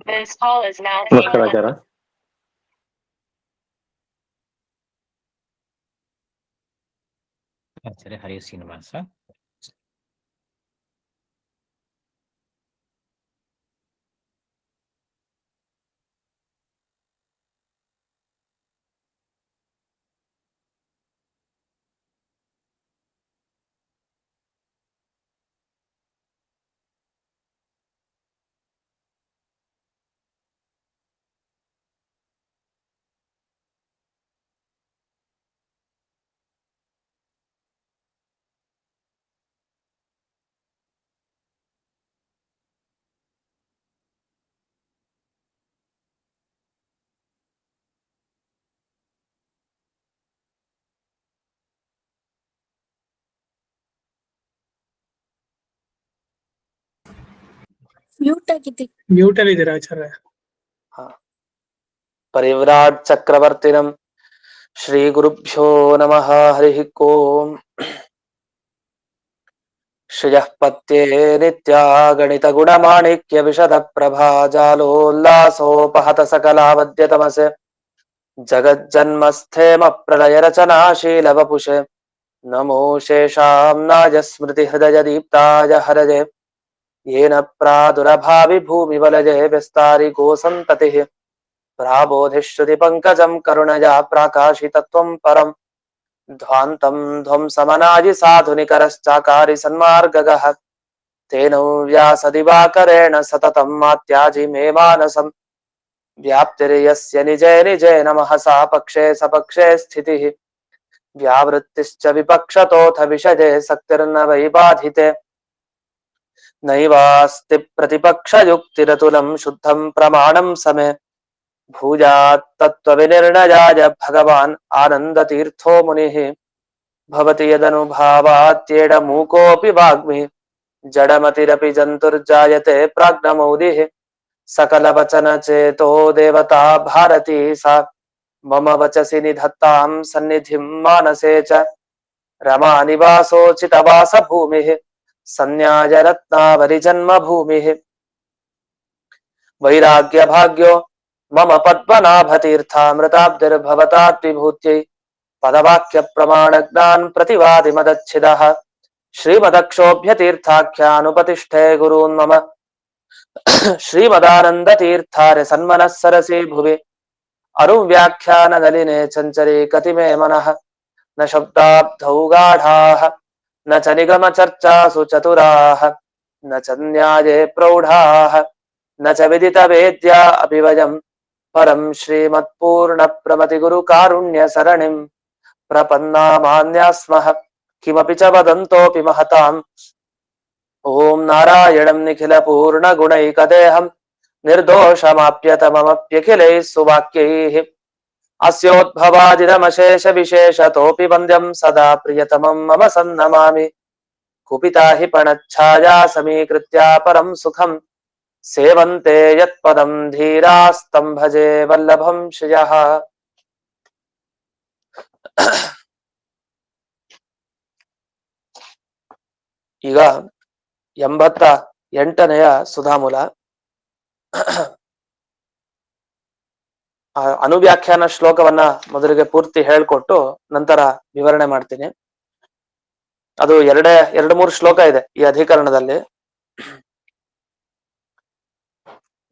This call is now being ನಮಸ್ಕಾರ ಆಚಾರ. ಆಚಾರ್ಯ ಹರಿ Srinivasa. Mute ಅಲ್ಲಿ ಇದ್ದೀರಾ ಆಚಾರ್ಯ? ಪರಿವ್ರಾಟ್ ಚಕ್ರವರ್ತಿನಂ ಶ್ರೀ ಗುರುಭ್ಯೋ ನಮಃ. ಹರಿ ಓಂ. ಶ್ರಿಯಃ ಪತ್ಯೇ ನಿತ್ಯ ಗಣಿತ ಗುಣಮಾಣಿಕ್ಯ ವಿಶದ ಪ್ರಭಾ ಜಾಲೋಲ್ಲಾಸೋಪಹತ ಸಕಲಾವದ್ಯ ತಮಸೆ ಜಗಜ್ಜನ್ಮಸ್ಥೇಮ ಪ್ರಳಯ ರಚನಾಶೀಲ ವಪುಷೆ ನಮೋ ಶೇಷಾಂನಾಯ ಸ್ಮೃತಿ ಹೃದಯ ದೀಪ್ತಾಯ ಹರಜೆ ಯೇನ ಪ್ರಾದುರಭಾವಿ ಭೂಮಿ ವಲಜೆ ವಿಸ್ತಾರಿ ಗೋಸಂತತಿ ಪ್ರಾಬೋಧಿಶ್ರುತಿ ಪಂಕಜಂ ಕರುಣಯಾ ಪ್ರಾಕಾಶಿತತ್ವಂ ಪರಂ ಧ್ವಾಂತಂ ಧ್ವಂಸಮನಾಜಿ ಸಾಧುನಿಕರಶ್ಚಾಕಾರಿ ಸನ್ಮಾರ್ಗಗಃ ತೇನೋ ವ್ಯಾಸದಿವಾಕರೇಣ ಸತತಂ ಮಾತ್ಯಾಜಿ ಮೇ ಮಾನಸಂ ವ್ಯಾಪ್ತಿರ್ಯಸ್ಯ ನಿಜೇ ನಿಜೇ ನಮಃ ಸಾ ಪಕ್ಷೇ ಸಪಕ್ಷೇ ಸ್ಥಿತಿಃ ವ್ಯಾವೃತ್ತಿಶ್ಚ ವಿಪಕ್ಷತೋಥ ವಿಷಜೆ ಸಕ್ತಿರ್ನ ವೈ ಬಾಧಿತೆ ನೈವಾಸ್ತಿ ಪ್ರತಿಪಕ್ಷಯುಕ್ತಿರತುಲಂ ಶುದ್ಧಂ ಪ್ರಮಾಣಂ ಸमे ಭೂಯಾತ್ ತತ್ವವಿನಿರ್ಣಯಾಯ ಭಗವಾನ್ ಆನಂದತೀರ್ಥೋ ಮುನಿಃ ಭವತಿ ಯದನುಭಾವಾತ್ಯೇಡ ಮೂಕೋಪಿ ವಾಗ್ಮಿ ಜಡಮತಿರಪಿ ಜಂತುರ್ಜಾಯತೆ ಪ್ರಾಜ್ಞಮೌಲಿಃ ಸಕಲವಚನ ಚೇತೋ ದೇವತಾ ಭಾರತೀ ಸಾ ಮಮ ವಚಸಿ ನಿಧತ್ತಾಂ ಸನ್ನಿಧಿಂ ಮಾನಸೇ ಚ ರಮಾ ನಿವಾಸೋಚಿತವಾಸ ಭೂಮಿಃ ಸನ್ಯಾಯ ರತ್ನಾವರಿ ಜನ್ಮಭೂಮಿಃ ವೈರಾಗ್ಯ ಭಾಗ್ಯೋ ಮಮ ಪದ್ಮನಾಭತೀರ್ಥಾಮೃತಾಬ್ಧಿರ್ಭವತಾದ್ವಿಭೂತ್ಯೈ ಪದವಾಕ್ಯ ಪ್ರಮಾಣ ಜ್ಞಾನ್ ಪ್ರತಿವಾದಿ ಮದಚ್ಛಿದಃ ಶ್ರೀಮದಕ್ಷೋಭ್ಯತೀರ್ಥಾಖ್ಯಾನುಪತಿಷ್ಠೆ ಗುರೂನ್ ಮಮ ಶ್ರೀಮದಾನಂದ ತೀರ್ಥಾರ್ಯ ಸನ್ಮನಃ ಸರಸಿ ಭುವಿ ಅರುವ್ಯಾಖ್ಯಾನ ನಲಿನೆ ಚಂಚರಿ ಕತಿಮೇ ಮನಃ ನ ಶಬ್ದಾಬ್ಧೌ ಗಾಢಾಃ ನ ಚ ನಿಗಮ ಚರ್ಚಾಸು ಚತುರಾಃ ನ ಚ ನ್ಯಾಯೇ ಪ್ರೌಢಾಃ ನ ಚ ವಿದಿತ ವೇದ್ಯಾ ಅಭಿವಯಂ ಪರಂ ಶ್ರೀಮತ್ಪೂರ್ಣ ಪ್ರಮತಿ ಗುರು ಕಾರುಣ್ಯ ಸರಣಿಂ ಪ್ರಪನ್ನಾಮಾನ್ಯಾಸ್ಮಃ ಕಿಮಪಿ ಚ ವದಂತೋಪಿ ಮಹತಾಂ ಓಂ ನಾರಾಯಣಂ ನಿಖಿಲ ಪೂರ್ಣ ಗುಣೈಕದೇಹಂ ನಿರ್ದೋಷಮಾಪ್ಯತಮಮಪ್ಯಖಿಲೈಃ ಸುವಾಕ್ಯೈಃ ಅಸ್ಯೋದ್ಭವಾದಿದಮಶೇಷ ವಿಶೇಷತೋಪಿ ವಂದ್ಯಂ ಸದಾ ಪ್ರಿಯತಮಂ ಮಮ ಸನ್ನಮಾಮಿ ಕುಪಿತಾ ಹಿ ಪಣಚ್ಛಾಯಾ ಸಮೀಕೃತ್ಯ ಪರಂ ಸುಖಂ ಸೇವಂತೆ ಯತ್ಪದಂ ಧೀರಾಸ್ತಂ ಭಜೆ ವಲ್ಲಭಂ ಶ್ರಿಯಃ. ಈಗ 88ನೆಯ ಸುಧಾಮೂಲ ಅನುವ್ಯಾಖ್ಯಾನ ಶ್ಲೋಕವನ್ನ ಮೊದಲಿಗೆ ಪೂರ್ತಿ ಹೇಳ್ಕೊಟ್ಟು ನಂತರ ವಿವರಣೆ ಮಾಡ್ತೀನಿ. ಅದು ಎರಡು ಮೂರು ಶ್ಲೋಕ ಇದೆ ಈ ಅಧಿಕರಣದಲ್ಲಿ.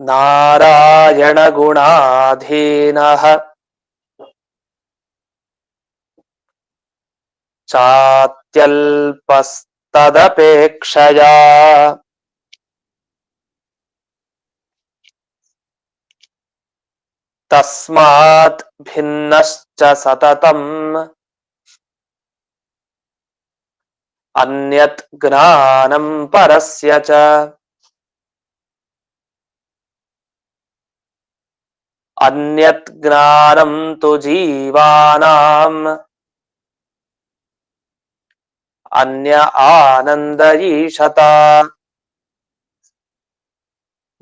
ನಾರಾಯಣ ಗುಣಾಧೀನಃ ಚಾತ್ಯಲ್ಪಸ್ತದಪೇಕ್ಷಯಾ ತಸ್ಮಾತ್ ಭಿನ್ನಶ್ಚ ಸತತಂ ಅನ್ಯತ್ ಜ್ಞಾನಂ ಪರಸ್ಯ ಚ ಅನ್ಯತ್ ಜ್ಞಾನಂ ತು ಜೀವಾನಾಂ ಅನ್ಯ ಆನಂದ ಈಶತ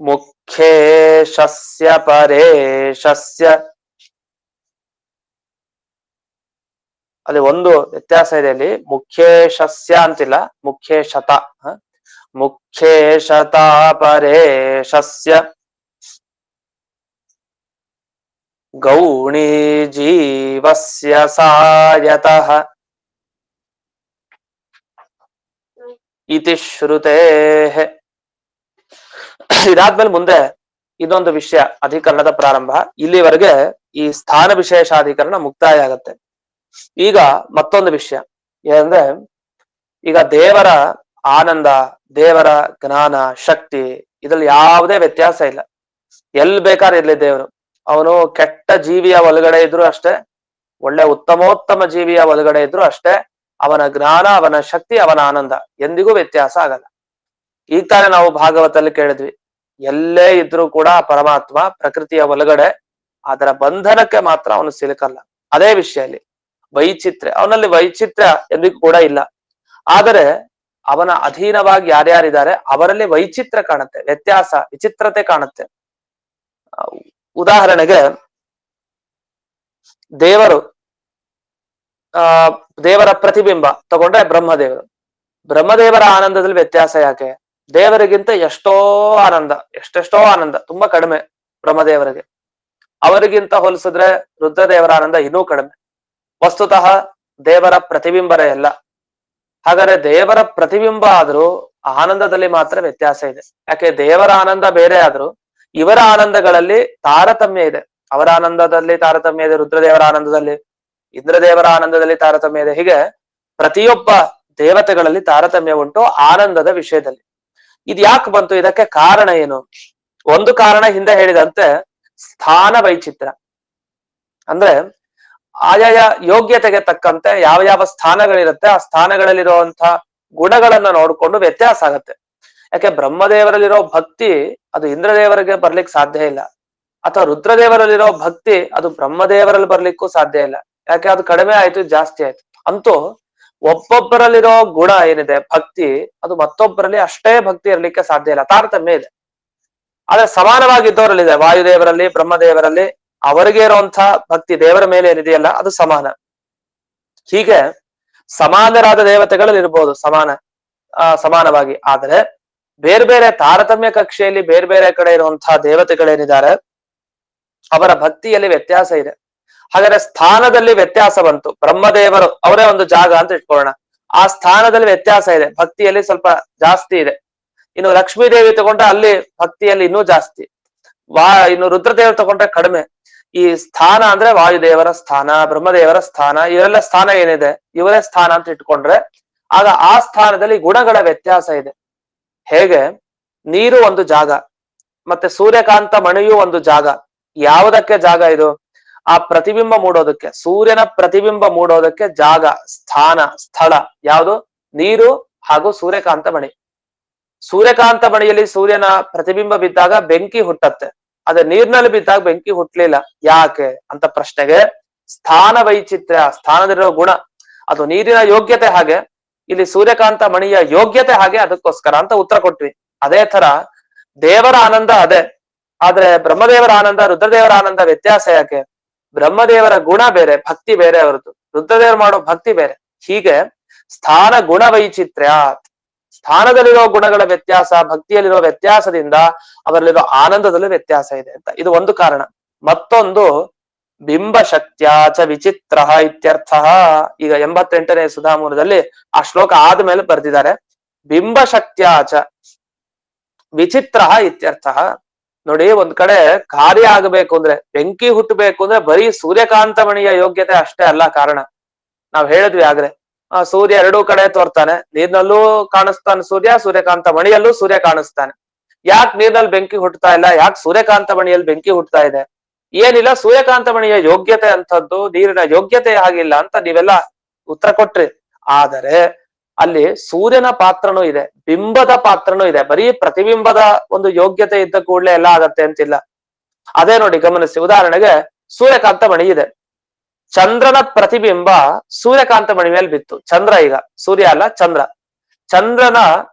ಮುಖ್ಯೇಶಸ್ಯ ಪರೇಶಸ್ಯ. ಅಲ್ಲಿ ಒಂದು ವ್ಯತ್ಯಾಸ ಇದೆ, ಅಲ್ಲಿ ಮುಖ್ಯೇಶಸ್ಯ ಅಂತಿಲ್ಲ, ಮುಖ್ಯೇಶತ. ಮುಖ್ಯೇಶತ ಪರೇಶಸ್ಯ ಗೌಣಿ ಜೀವಸ್ಯ ಸಾಯತಃ ಇತಿ ಶ್ರುತೇ. ಇದಾದ್ಮೇಲೆ ಮುಂದೆ ಇದೊಂದು ವಿಷಯ, ಅಧಿಕರಣದ ಪ್ರಾರಂಭ. ಇಲ್ಲಿವರೆಗೆ ಈ ಸ್ಥಾನ ವಿಶೇಷಾಧಿಕರಣ ಮುಕ್ತಾಯ ಆಗತ್ತೆ. ಈಗ ಮತ್ತೊಂದು ವಿಷಯ ಏನಂದ್ರೆ, ಈಗ ದೇವರ ಆನಂದ, ದೇವರ ಜ್ಞಾನ, ಶಕ್ತಿ, ಇದ್ರಲ್ಲಿ ಯಾವುದೇ ವ್ಯತ್ಯಾಸ ಇಲ್ಲ. ಎಲ್ಲಿ ಬೇಕಾದ್ರೆ ಇರ್ಲಿ ದೇವರು, ಅವನು ಕೆಟ್ಟ ಜೀವಿಯ ಒಳಗಡೆ ಇದ್ರು ಅಷ್ಟೇ, ಒಳ್ಳೆ ಉತ್ತಮೋತ್ತಮ ಜೀವಿಯ ಒಳಗಡೆ ಇದ್ರು ಅಷ್ಟೇ, ಅವನ ಜ್ಞಾನ, ಅವನ ಶಕ್ತಿ, ಅವನ ಆನಂದ ಎಂದಿಗೂ ವ್ಯತ್ಯಾಸ ಆಗಲ್ಲ. ಈಗ ತಾನೇ ನಾವು ಭಾಗವತಲ್ಲಿ ಕೇಳಿದ್ವಿ, ಎಲ್ಲೇ ಇದ್ರೂ ಕೂಡ ಪರಮಾತ್ಮ ಪ್ರಕೃತಿಯ ಒಳಗಡೆ, ಅದರ ಬಂಧನಕ್ಕೆ ಮಾತ್ರ ಅವನು ಸಿಲುಕಲ್ಲ. ಅದೇ ವಿಷಯ ಇಲ್ಲಿ ವೈಚಿತ್ರ್ಯ, ಅವನಲ್ಲಿ ವೈಚಿತ್ರ್ಯ ಎಂದಿಗೂ ಕೂಡ ಇಲ್ಲ. ಆದರೆ ಅವನ ಅಧೀನವಾಗಿ ಯಾರ್ಯಾರಿದ್ದಾರೆ ಅವರಲ್ಲಿ ವೈಚಿತ್ರ್ಯ ಕಾಣುತ್ತೆ, ವ್ಯತ್ಯಾಸ, ವಿಚಿತ್ರತೆ ಕಾಣುತ್ತೆ. ಉದಾಹರಣೆಗೆ ದೇವರು, ದೇವರ ಪ್ರತಿಬಿಂಬ ತಗೊಂಡ್ರೆ ಬ್ರಹ್ಮದೇವರು. ಬ್ರಹ್ಮದೇವರ ಆನಂದದಲ್ಲಿ ವ್ಯತ್ಯಾಸ ಯಾಕೆ? ದೇವರಿಗಿಂತ ಎಷ್ಟೋ ಆನಂದ, ಎಷ್ಟೆಷ್ಟೋ ಆನಂದ ತುಂಬಾ ಕಡಿಮೆ ಬ್ರಹ್ಮದೇವರಿಗೆ. ಅವರಿಗಿಂತ ಹೋಲಿಸಿದ್ರೆ ರುದ್ರದೇವರ ಆನಂದ ಇನ್ನೂ ಕಡಿಮೆ. ವಸ್ತುತಃ ದೇವರ ಪ್ರತಿಬಿಂಬರೇ ಎಲ್ಲ. ಹಾಗಾದ್ರೆ ದೇವರ ಪ್ರತಿಬಿಂಬ ಆದ್ರೂ ಆನಂದದಲ್ಲಿ ಮಾತ್ರ ವ್ಯತ್ಯಾಸ ಇದೆ. ಯಾಕೆ? ದೇವರ ಆನಂದ ಬೇರೆ ಆದ್ರೂ ಇವರ ಆನಂದಗಳಲ್ಲಿ ತಾರತಮ್ಯ ಇದೆ. ಅವರ ಆನಂದದಲ್ಲಿ ತಾರತಮ್ಯ ಇದೆ, ರುದ್ರದೇವರ ಆನಂದದಲ್ಲಿ, ಇಂದ್ರದೇವರ ಆನಂದದಲ್ಲಿ ತಾರತಮ್ಯ ಇದೆ. ಹೀಗೆ ಪ್ರತಿಯೊಬ್ಬ ದೇವತೆಗಳಲ್ಲಿ ತಾರತಮ್ಯ ಉಂಟು ಆನಂದದ ವಿಷಯದಲ್ಲಿ. ಇದು ಯಾಕೆ ಬಂತು? ಇದಕ್ಕೆ ಕಾರಣ ಏನು? ಒಂದು ಕಾರಣ ಹಿಂದೆ ಹೇಳಿದಂತೆ ಸ್ಥಾನ ವೈಚಿತ್ರ್ಯ. ಅಂದ್ರೆ ಆಯಾಯ ಯೋಗ್ಯತೆಗೆ ತಕ್ಕಂತೆ ಯಾವ ಯಾವ ಸ್ಥಾನಗಳಿರುತ್ತೆ ಆ ಸ್ಥಾನಗಳಲ್ಲಿರುವಂತಹ ಗುಣಗಳನ್ನ ನೋಡ್ಕೊಂಡು ವ್ಯತ್ಯಾಸ ಆಗತ್ತೆ. ಯಾಕೆ? ಬ್ರಹ್ಮದೇವರಲ್ಲಿರೋ ಭಕ್ತಿ ಅದು ಇಂದ್ರದೇವರಿಗೆ ಬರ್ಲಿಕ್ಕೆ ಸಾಧ್ಯ ಇಲ್ಲ, ಅಥವಾ ರುದ್ರದೇವರಲ್ಲಿರೋ ಭಕ್ತಿ ಅದು ಬ್ರಹ್ಮದೇವರಲ್ಲಿ ಬರ್ಲಿಕ್ಕೂ ಸಾಧ್ಯ ಇಲ್ಲ. ಯಾಕೆ? ಅದು ಕಡಿಮೆ ಆಯ್ತು, ಜಾಸ್ತಿ ಆಯ್ತು. ಅಂತೂ ಒಬ್ಬೊಬ್ಬರಲ್ಲಿರೋ ಗುಣ ಏನಿದೆ ಭಕ್ತಿ, ಅದು ಮತ್ತೊಬ್ಬರಲ್ಲಿ ಅಷ್ಟೇ ಭಕ್ತಿ ಇರ್ಲಿಕ್ಕೆ ಸಾಧ್ಯ ಇಲ್ಲ, ತಾರತಮ್ಯ ಇದೆ. ಆದ್ರೆ ಸಮಾನವಾಗಿದ್ದವರಲ್ಲಿದೆ, ವಾಯುದೇವರಲ್ಲಿ, ಬ್ರಹ್ಮದೇವರಲ್ಲಿ ಅವರಿಗೆ ಇರುವಂತಹ ಭಕ್ತಿ ದೇವರ ಮೇಲೆ ಏನಿದೆಯಲ್ಲ ಅದು ಸಮಾನ. ಹೀಗೆ ಸಮಾನರಾದ ದೇವತೆಗಳಲ್ಲಿ ಇರ್ಬೋದು ಸಮಾನವಾಗಿ. ಆದರೆ ಬೇರೆ ಬೇರೆ ತಾರತಮ್ಯ ಕಕ್ಷೆಯಲ್ಲಿ ಬೇರೆ ಬೇರೆ ಕಡೆ ಇರುವಂತಹ ದೇವತೆಗಳೇನಿದ್ದಾರೆ ಅವರ ಭಕ್ತಿಯಲ್ಲಿ ವ್ಯತ್ಯಾಸ ಇದೆ. ಹಾಗಾದ್ರೆ ಸ್ಥಾನದಲ್ಲಿ ವ್ಯತ್ಯಾಸ ಬಂತು. ಬ್ರಹ್ಮದೇವರು ಅವರೇ ಒಂದು ಜಾಗ ಅಂತ ಇಟ್ಕೊಳ್ಳೋಣ, ಆ ಸ್ಥಾನದಲ್ಲಿ ವ್ಯತ್ಯಾಸ ಇದೆ, ಭಕ್ತಿಯಲ್ಲಿ ಸ್ವಲ್ಪ ಜಾಸ್ತಿ ಇದೆ. ಇನ್ನು ಲಕ್ಷ್ಮೀ ದೇವಿ ತಗೊಂಡ್ರೆ ಅಲ್ಲಿ ಭಕ್ತಿಯಲ್ಲಿ ಇನ್ನೂ ಜಾಸ್ತಿ. ಇನ್ನು ರುದ್ರದೇವರು ತಗೊಂಡ್ರೆ ಕಡಿಮೆ. ಈ ಸ್ಥಾನ ಅಂದ್ರೆ ವಾಯುದೇವರ ಸ್ಥಾನ, ಬ್ರಹ್ಮದೇವರ ಸ್ಥಾನ, ಇವರೆಲ್ಲ ಸ್ಥಾನ ಏನಿದೆ ಇವರೇ ಸ್ಥಾನ ಅಂತ ಇಟ್ಕೊಂಡ್ರೆ ಆಗ ಆ ಸ್ಥಾನದಲ್ಲಿ ಗುಣಗಳ ವ್ಯತ್ಯಾಸ ಇದೆ. ಹೇಗೆ? ನೀರು ಒಂದು ಜಾಗ, ಮತ್ತೆ ಸೂರ್ಯಕಾಂತ ಮಣಿಯು ಒಂದು ಜಾಗ. ಯಾವುದಕ್ಕೆ ಜಾಗ ಇದು? ಆ ಪ್ರತಿಬಿಂಬ ಮೂಡೋದಕ್ಕೆ, ಸೂರ್ಯನ ಪ್ರತಿಬಿಂಬ ಮೂಡೋದಕ್ಕೆ ಜಾಗ, ಸ್ಥಾನ, ಸ್ಥಳ ಯಾವುದು? ನೀರು ಹಾಗೂ ಸೂರ್ಯಕಾಂತ ಮಣಿ. ಸೂರ್ಯಕಾಂತ ಮಣಿಯಲ್ಲಿ ಸೂರ್ಯನ ಪ್ರತಿಬಿಂಬ ಬಿದ್ದಾಗ ಬೆಂಕಿ ಹುಟ್ಟತ್ತೆ, ಅದೇ ನೀರಿನಲ್ಲಿ ಬಿದ್ದಾಗ ಬೆಂಕಿ ಹುಟ್ಟಲಿಲ್ಲ. ಯಾಕೆ ಅಂತ ಪ್ರಶ್ನೆಗೆ ಸ್ಥಾನ ವೈಚಿತ್ರ್ಯ, ಸ್ಥಾನದಲ್ಲಿರೋ ಗುಣ, ಅದು ನೀರಿನ ಯೋಗ್ಯತೆ ಹಾಗೆ, ಇಲ್ಲಿ ಸೂರ್ಯಕಾಂತ ಮಣಿಯ ಯೋಗ್ಯತೆ ಹಾಗೆ, ಅದಕ್ಕೋಸ್ಕರ ಅಂತ ಉತ್ತರ ಕೊಟ್ವಿ. ಅದೇ ತರ ದೇವರ ಆನಂದ ಅದೇ, ಆದ್ರೆ ಬ್ರಹ್ಮದೇವರ ಆನಂದ, ರುದ್ರದೇವರ ಆನಂದ ವ್ಯತ್ಯಾಸ ಯಾಕೆ? ಬ್ರಹ್ಮದೇವರ ಗುಣ ಬೇರೆ, ಭಕ್ತಿ ಬೇರೆ ಅವರದ್ದು, ರುದ್ರದೇವರು ಮಾಡೋ ಭಕ್ತಿ ಬೇರೆ. ಹೀಗೆ ಸ್ಥಾನ ಗುಣ ವೈಚಿತ್ರ್ಯ, ಸ್ಥಾನದಲ್ಲಿರೋ ಗುಣಗಳ ವ್ಯತ್ಯಾಸ, ಭಕ್ತಿಯಲ್ಲಿರೋ ವ್ಯತ್ಯಾಸದಿಂದ ಅವರಲ್ಲಿರೋ ಆನಂದದಲ್ಲೂ ವ್ಯತ್ಯಾಸ ಇದೆ ಅಂತ ಇದು ಒಂದು ಕಾರಣ. ಮತ್ತೊಂದು ಬಿಂಬ ಶಕ್ತ್ಯಾಚ ವಿಚಿತ್ರ ಇತ್ಯರ್ಥ. ಈಗ 88ನೇ ಸುಧಾಮೂಲದಲ್ಲಿ ಆ ಶ್ಲೋಕ ಆದ್ಮೇಲೆ ಬರ್ದಿದ್ದಾರೆ, ಬಿಂಬ ಶಕ್ತ್ಯಾಚ ವಿಚಿತ್ರ ಇತ್ಯರ್ಥ. ನೋಡಿ, ಒಂದ್ ಕಡೆ ಕಾರ್ಯ ಆಗಬೇಕು ಅಂದ್ರೆ, ಬೆಂಕಿ ಹುಟ್ಟಬೇಕು ಅಂದ್ರೆ ಬರೀ ಸೂರ್ಯಕಾಂತಮಣಿಯ ಯೋಗ್ಯತೆ ಅಷ್ಟೇ ಅಲ್ಲ ಕಾರಣ. ನಾವ್ ಹೇಳಿದ್ವಿ ಆಗ್ರೆ, ಸೂರ್ಯ ಎರಡೂ ಕಡೆ ತೋರ್ತಾನೆ, ನೀರ್ನಲ್ಲೂ ಕಾಣಿಸ್ತಾನೆ ಸೂರ್ಯ, ಸೂರ್ಯಕಾಂತ ಮಣಿಯಲ್ಲೂ ಸೂರ್ಯ ಕಾಣಿಸ್ತಾನೆ. ಯಾಕೆ ನೀರ್ನಲ್ಲಿ ಬೆಂಕಿ ಹುಟ್ಟತಾ ಇಲ್ಲ? ಯಾಕೆ ಸೂರ್ಯಕಾಂತ ಮಣಿಯಲ್ಲಿ ಬೆಂಕಿ ಹುಟ್ಟತಾ ಇದೆ? ಏನಿಲ್ಲ, ಸೂರ್ಯಕಾಂತ ಮಣಿಯ ಯೋಗ್ಯತೆ ಅಂತದ್ದು, ನೀರಿನ ಯೋಗ್ಯತೆ ಆಗಿಲ್ಲ ಅಂತ ನೀವೆಲ್ಲ ಉತ್ತರ ಕೊಟ್ರಿ. ಆದರೆ ಅಲ್ಲಿ ಸೂರ್ಯನ ಪಾತ್ರನೂ ಇದೆ, ಬಿಂಬದ ಪಾತ್ರನೂ ಇದೆ. ಬರೀ ಪ್ರತಿಬಿಂಬದ ಒಂದು ಯೋಗ್ಯತೆ ಇದ್ದ ಕೂಡಲೇ ಎಲ್ಲ ಆಗತ್ತೆ ಅಂತಿಲ್ಲ. ಅದೇ ನೋಡಿ, ಗಮನಿಸಿ. ಉದಾಹರಣೆಗೆ ಸೂರ್ಯಕಾಂತ ಮಣಿ ಇದೆ, ಚಂದ್ರನ ಪ್ರತಿಬಿಂಬ ಸೂರ್ಯಕಾಂತ ಮಣಿ ಮೇಲೆ ಬಿತ್ತು. ಚಂದ್ರ, ಈಗ ಸೂರ್ಯ ಅಲ್ಲ ಚಂದ್ರ, ಚಂದ್ರನ